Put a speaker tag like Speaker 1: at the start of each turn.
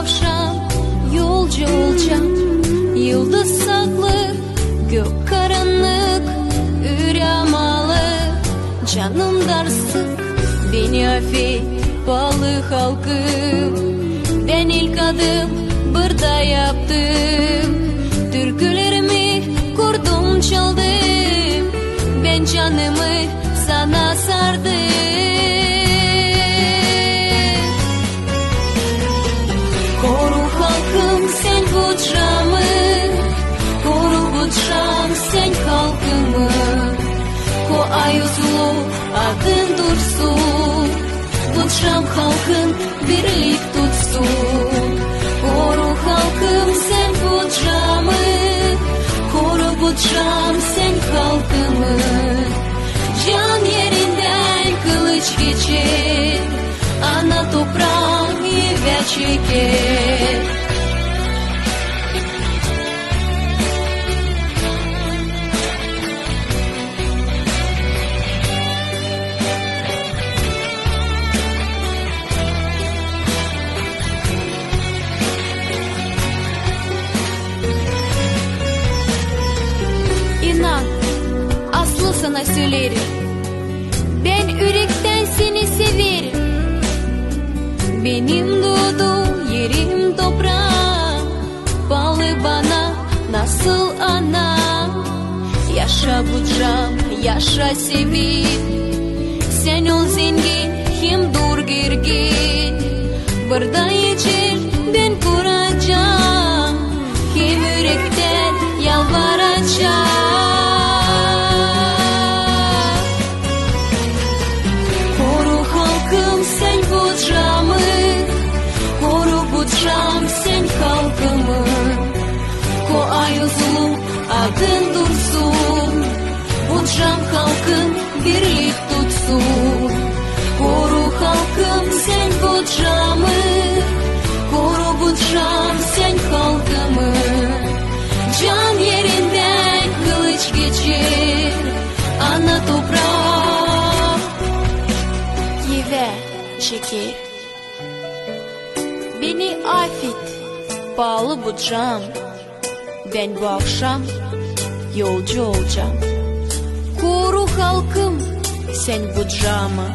Speaker 1: akşam yolcu olacağım. Yıldız saklı, gök karanlık, üremalı. Canım darsın, beni affet pahalı halkım. Ben ilk adım burada yaptım. Türkülerimi kurdum, çaldım. Ben canımı sana sardım. Koru halkım sen bu camı, koru bu cam sen halkımı. Ko ayuzlu adın dursun, bu cam halkın birlik tutsun. Koru halkım sen bu camı, koru bu cam sen halkımı. Can yerinden kılıç geçer, ana toprağı yeve çeker. İnan, aslı sana söylerim. Ben yürekten seni severim. Benim doğduğum yerim toprağım, bağlı bana nasıl ana. Yaşa bu cam, yaşa sevip. Sen ol zengin, hem dur gergin. Burada içer ben kuracağım, hem yürekten yalvaracağım. Sen halkımı, ko ayuzlu adın dursun. Bu cam halkın birlik tutsun. Koru halkım sen bu camı, koru bu cam sen halkımı. Can yerinden kılıç geçer, ana toprağı yeve çeker. Beni affet, pahalı bu cam. Ben bu akşam yolcu olacağım. Koru halkım sen bu camı,